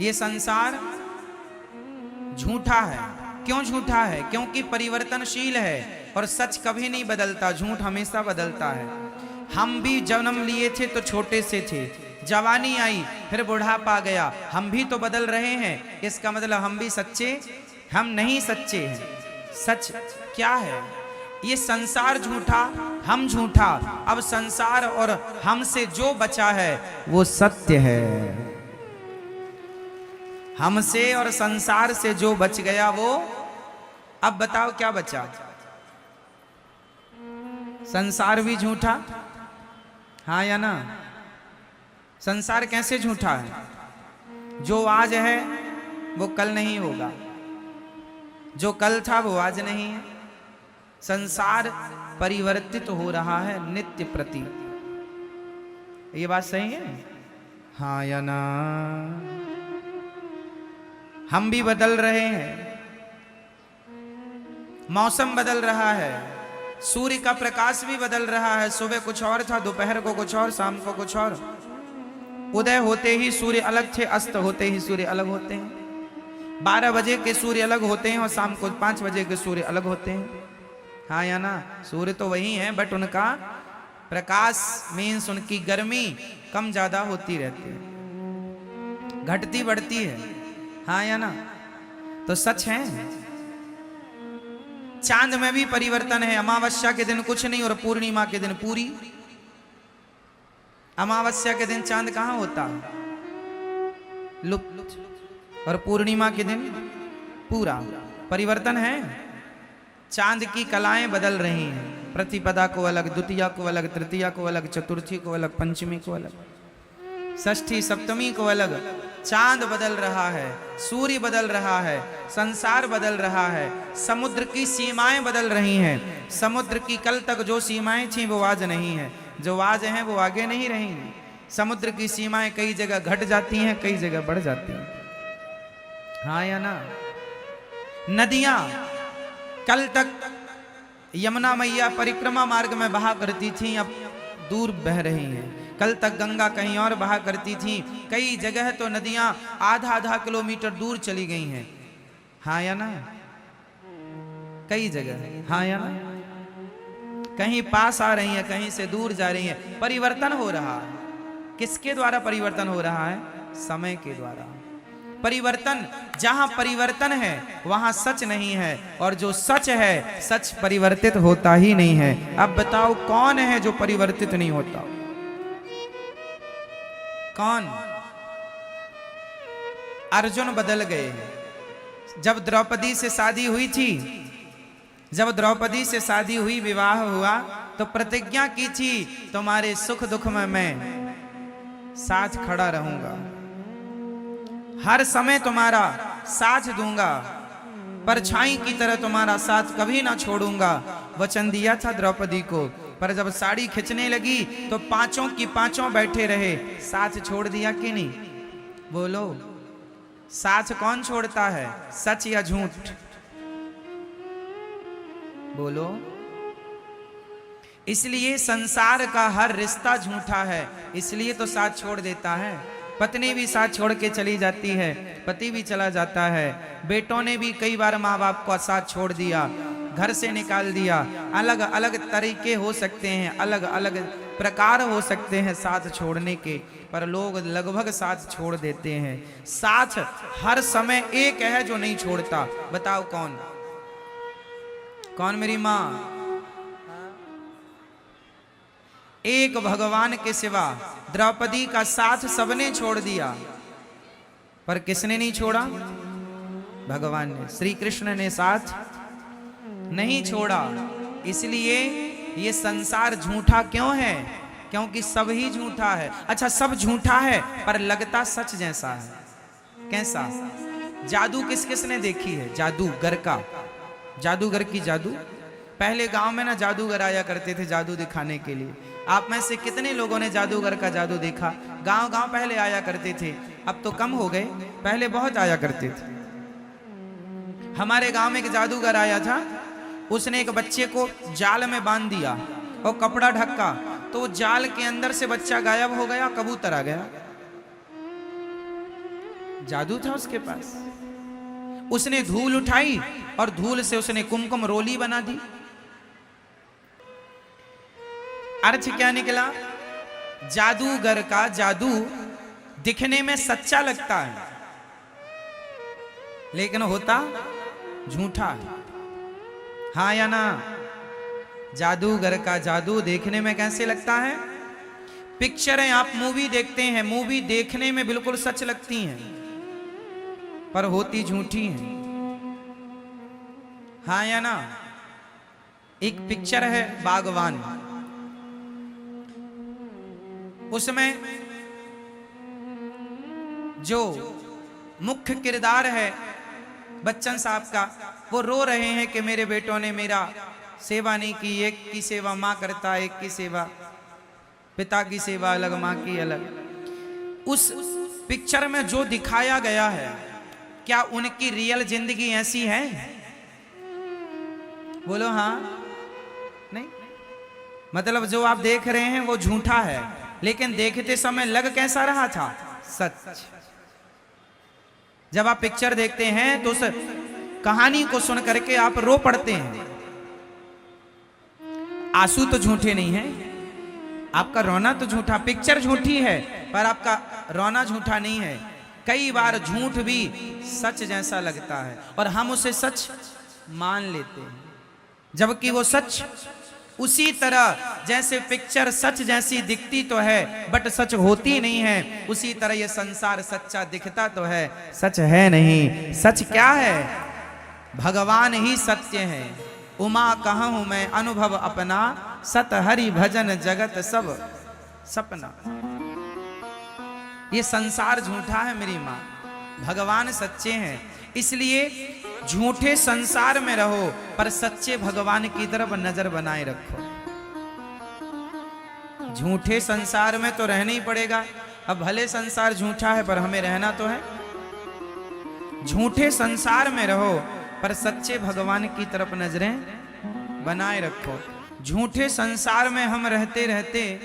ये संसार झूठा है। क्यों झूठा है? क्योंकि परिवर्तनशील है और सच कभी नहीं बदलता, झूठ हमेशा बदलता है। हम भी जन्म लिए थे तो छोटे से थे, जवानी आई फिर बुढ़ापा गया, हम भी तो बदल रहे हैं। इसका मतलब हम भी सच्चे, हम नहीं सच्चे हैं। सच क्या है? ये संसार झूठा, हम झूठा। अब संसार और हमसे जो बचा है वो सत्य है। हमसे और संसार से जो बच गया वो, अब बताओ क्या बचा? संसार भी झूठा, हाँ या ना? संसार कैसे झूठा है? जो आज है वो कल नहीं होगा, जो कल था वो आज नहीं है। संसार परिवर्तित हो रहा है नित्य प्रति। ये बात सही है, हाँ या ना? हम भी बदल रहे हैं, मौसम बदल रहा है, सूर्य का प्रकाश भी बदल रहा है। सुबह कुछ और था, दोपहर को कुछ और, शाम को कुछ और। उदय होते ही सूर्य अलग थे, अस्त होते ही सूर्य अलग होते हैं। 12 बजे के सूर्य अलग होते हैं और शाम को 5 बजे के सूर्य अलग होते हैं, हाँ या ना? सूर्य तो वही है, बट उनका प्रकाश मीन्स उनकी गर्मी कम ज्यादा होती रहती है, घटती बढ़ती है, हाँ या ना? तो सच है। चांद में भी परिवर्तन है। अमावस्या के दिन कुछ नहीं और पूर्णिमा के दिन पूरी। अमावस्या के दिन चांद कहां होता? लुप्त। और पूर्णिमा के दिन पूरा। परिवर्तन है। चांद की कलाएं बदल रही हैं। प्रतिपदा को अलग, द्वितीया को अलग, तृतीया को अलग, चतुर्थी को अलग, पंचमी को अलग, षष्ठी सप्तमी को अलग। चांद बदल रहा है, सूर्य बदल रहा है, संसार बदल रहा है, समुद्र की सीमाएं बदल रही हैं। समुद्र की कल तक जो सीमाएं थीं वो आज नहीं है, जो आज हैं वो आगे नहीं रहेंगी। समुद्र की सीमाएं कई जगह घट जाती हैं, कई जगह बढ़ जाती हैं, हाँ या ना? नदियां कल तक यमुना मैया परिक्रमा मार्ग में बहा करती थीं, अब दूर बह रही हैं। कल तक गंगा कहीं और बहा करती थी, कई जगह तो नदियां आधा किलोमीटर दूर चली गई हैं, हाँ या ना? कई जगह, हाँ या ना? कहीं पास आ रही है, कहीं से दूर जा रही है। परिवर्तन हो रहा है। किसके द्वारा परिवर्तन हो रहा है? समय के द्वारा। परिवर्तन, जहां परिवर्तन है वहां सच नहीं है, और जो सच है, सच परिवर्तित होता ही नहीं है। अब बताओ कौन है जो परिवर्तित नहीं होता? कौन? अर्जुन बदल गए हैं। जब द्रौपदी से शादी हुई थी, जब द्रौपदी से शादी हुई, विवाह हुआ, तो प्रतिज्ञा की थी तुम्हारे सुख दुख में मैं साथ खड़ा रहूंगा, हर समय तुम्हारा साथ दूंगा, परछाई की तरह तुम्हारा साथ कभी ना छोड़ूंगा। वचन दिया था द्रौपदी को, पर जब साड़ी खिंचने लगी तो पांचों की पांचों बैठे रहे। साथ छोड़ दिया कि नहीं? बोलो, साथ कौन छोड़ता है? सच या झूठ? बोलो। इसलिए संसार का हर रिश्ता झूठा है, इसलिए तो साथ छोड़ देता है। पत्नी भी साथ छोड़ के चली जाती है, पति भी चला जाता है, बेटों ने भी कई बार माँ बाप को साथ छोड़ दिया, घर से निकाल दिया। अलग अलग तरीके हो सकते हैं, अलग अलग प्रकार हो सकते हैं साथ छोड़ने के, पर लोग लगभग साथ छोड़ देते हैं। साथ हर समय एक है जो नहीं छोड़ता, बताओ कौन? कौन मेरी माँ? एक भगवान के सिवा द्रौपदी का साथ सबने छोड़ दिया, पर किसने नहीं छोड़ा? भगवान ने, श्री कृष्ण ने साथ नहीं छोड़ा। इसलिए ये संसार झूठा क्यों है? क्योंकि सब ही झूठा है। अच्छा, सब झूठा है पर लगता सच जैसा है। कैसा? जादू किस किस ने देखी है? जादूगर का, जादूगर की जादू। पहले गांव में ना जादूगर आया करते थे जादू दिखाने के लिए। आप में से कितने लोगों ने जादूगर का जादू देखा? गांव गांव पहले आया करते थे, अब तो कम हो गए, पहले बहुत आया करते थे। हमारे गांव में एक जादूगर आया था, उसने एक बच्चे को जाल में बांध दिया और कपड़ा ढका, तो जाल के अंदर से बच्चा गायब हो गया, कबूतर आ गया। जादू था उसके पास। उसने धूल उठाई और धूल से उसने कुमकुम रोली बना दी। अर्थ क्या निकला? जादूगर का जादू दिखने में सच्चा लगता है, लेकिन होता झूठा है। हाँ या ना? जादूगर का जादू देखने में कैसे लगता है? पिक्चरें आप मूवी देखते हैं, मूवी देखने में बिल्कुल सच लगती हैं, पर होती झूठी हैं। हाँ या ना? एक पिक्चर है बागवान, उसमें जो मुख्य किरदार है बच्चन साहब का, वो रो रहे हैं कि मेरे बेटों ने मेरा सेवा नहीं की। एक की सेवा माँ करता, एक की सेवा पिता की सेवा अलग, माँ की अलग। उस पिक्चर में जो दिखाया गया है, क्या उनकी रियल जिंदगी ऐसी है? बोलो हाँ नहीं? मतलब जो आप देख रहे हैं वो झूठा है, लेकिन देखते समय लग कैसा रहा था? सच। जब आप पिक्चर देखते हैं तो उस कहानी को सुन करके आप रो पड़ते हैं। आंसू तो झूठे नहीं है, आपका रोना तो झूठा। पिक्चर झूठी है पर आपका रोना झूठा नहीं है। कई बार झूठ भी सच जैसा लगता है और हम उसे सच मान लेते हैं, जबकि वो सच उसी तरह जैसे पिक्चर सच जैसी दिखती तो है बट सच होती नहीं है, उसी तरह ये संसार सच्चा दिखता तो है, सच है नहीं। सच क्या है? भगवान ही सत्य है। उमा कहूं मैं अनुभव अपना, सत हरि भजन जगत सब सपना। ये संसार झूठा है मेरी माँ, भगवान सच्चे हैं। इसलिए झूठे संसार में रहो पर सच्चे भगवान की तरफ नजर बनाए रखो। झूठे संसार में तो रहना ही पड़ेगा। अब भले संसार झूठा है पर हमें रहना तो है। झूठे संसार में रहो पर सच्चे भगवान की तरफ नजरें बनाए रखो। झूठे संसार में हम रहते रहते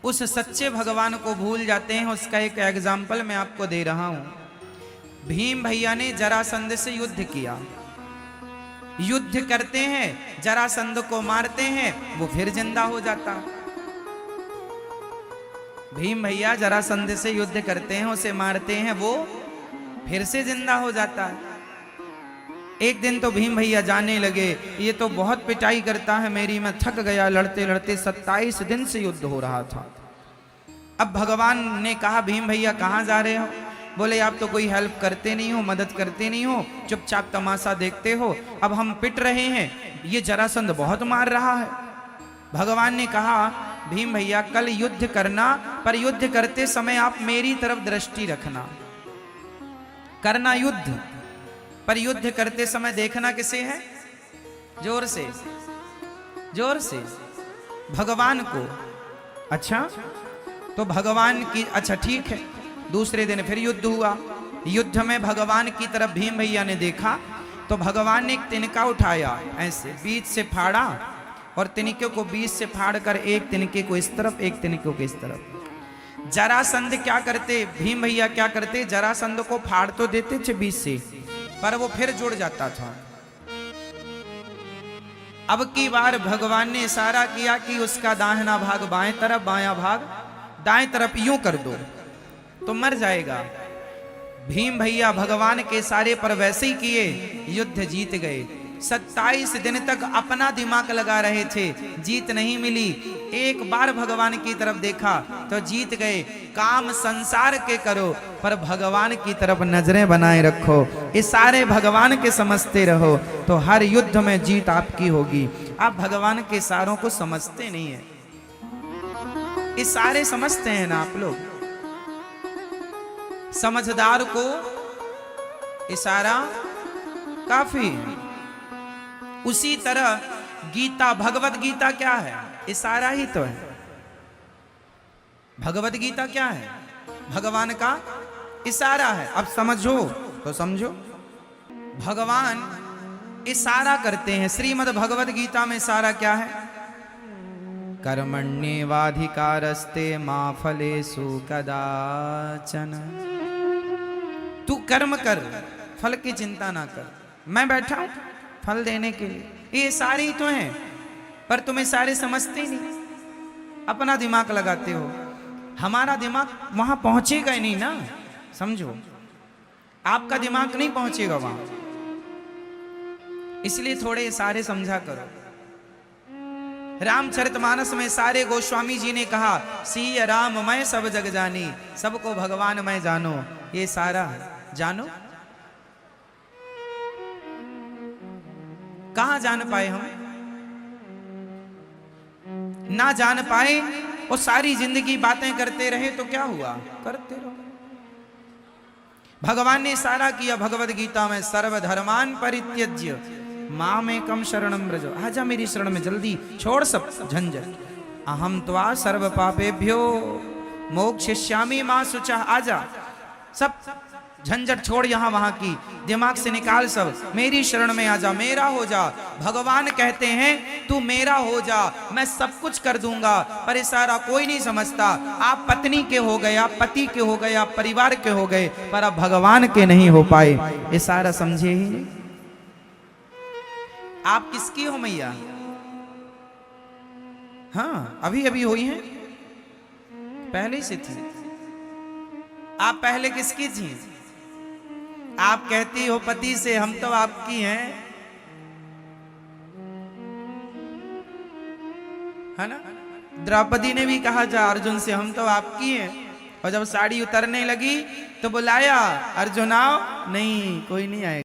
उस सच्चे भगवान को भूल जाते हैं। उसका एक एग्जाम्पल मैं आपको दे रहा हूं। भीम भैया ने जरासंध से युद्ध किया। युद्ध करते हैं, जरासंध को मारते हैं, वो फिर जिंदा हो जाता। भीम भैया जरासंध से युद्ध करते हैं, उसे मारते हैं, वो फिर से जिंदा हो जाता है। एक दिन तो भीम भैया जाने लगे, ये तो बहुत पिटाई करता है मेरी, मैं थक गया लड़ते लड़ते। 27 दिन से युद्ध हो रहा था। अब भगवान ने कहा भीम भैया कहाँ जा रहे हो? बोले आप तो कोई हेल्प करते नहीं हो, मदद करते नहीं हो, चुपचाप तमाशा देखते हो। अब हम पिट रहे हैं, ये जरासंध बहुत मार रहा है। भगवान ने कहा भीम भैया कल युद्ध करना, पर युद्ध करते समय आप मेरी तरफ दृष्टि रखना। करना युद्ध, पर युद्ध करते समय देखना किसे है? जोर से, जोर से, भगवान को। अच्छा तो भगवान की, अच्छा ठीक है। दूसरे दिन फिर युद्ध हुआ। युद्ध में भगवान की तरफ भीम भैया ने देखा तो भगवान ने एक तिनका उठाया, ऐसे बीच से फाड़ा और तिनके को बीच से फाड़ कर एक तिनके को इस तरफ, एक तिनके को इस तरफ। जरासंध क्या करते, भीम भैया क्या करते, जरासंध को फाड़ तो देते थे बीच से, पर वो फिर जुड़ जाता था। अब की बार भगवान ने इशारा किया कि उसका दाहिना भाग बाएं तरफ, बायां भाग दाएं तरफ, यूं कर दो तो मर जाएगा। भीम भैया भगवान के इशारे पर वैसे ही किए, युद्ध जीत गए। 27 दिन तक अपना दिमाग लगा रहे थे, जीत नहीं मिली। एक बार भगवान की तरफ देखा तो जीत गए। काम संसार के करो पर भगवान की तरफ नजरें बनाए रखो। इशारे भगवान के समझते रहो तो हर युद्ध में जीत आपकी होगी। आप भगवान के इशारों को समझते नहीं है, इशारे समझते हैं ना आप लोग। समझदार को इशारा काफी है। उसी तरह गीता, भगवत गीता क्या है? इशारा ही तो है। भगवत गीता क्या है? भगवान का इशारा है। अब समझो तो समझो, भगवान इशारा करते हैं। श्रीमद् भगवत गीता में इशारा क्या है? कर्मण्येवाधिकारस्ते मा फलेषु कदाचन। तू कर्म कर, फल की चिंता ना कर, मैं बैठा हूं फल देने के लिए। ये सारे ही तो हैं, पर तुम्हें सारे समझते ही नहीं, अपना दिमाग लगाते हो। हमारा दिमाग वहां पहुंचेगा ही नहीं ना, समझो, आपका दिमाग नहीं पहुंचेगा वहां, इसलिए थोड़े सारे समझा करो। रामचरितमानस में सारे गोस्वामी जी ने कहा, सिय राम मैं सब जग जानी, सबको भगवान मैं जानो। ये सारा जानो, कहां जान पाए हम? ना जान पाए, वो सारी जिंदगी बातें करते रहे तो क्या हुआ? करते रहो। भगवान ने सारा किया भगवद गीता में, सर्वधर्मान परित्यज्य मामेकम शरणम व्रज। आजा मेरी शरण में, जल्दी छोड़ सब झंझट। अहम त्वा सर्व पापेभ्यो मोक्षयिष्यामि मा शुचः। आजा, सब झंझट छोड़ यहां वहां की, दिमाग से निकाल सब, मेरी शरण में आजा, मेरा हो जा। भगवान कहते हैं तू मेरा हो जा, मैं सब कुछ कर दूंगा। पर इशारा कोई नहीं समझता। आप पत्नी के हो गए, आप पति के हो गए, आप परिवार के हो गए, पर अब भगवान के नहीं हो पाए। इशारा समझे ही नहीं। आप किसकी हो मैया? हाँ, अभी अभी हुई हैं, पहले से थी। आप पहले किसकी थी? आप कहती हो पति से, हम तो आपकी हैं, है ना? द्रौपदी ने भी कहा जा अर्जुन से, हम तो आपकी हैं। और जब साड़ी उतरने लगी तो बुलाया, अर्जुन आओ, नहीं कोई नहीं आएगा।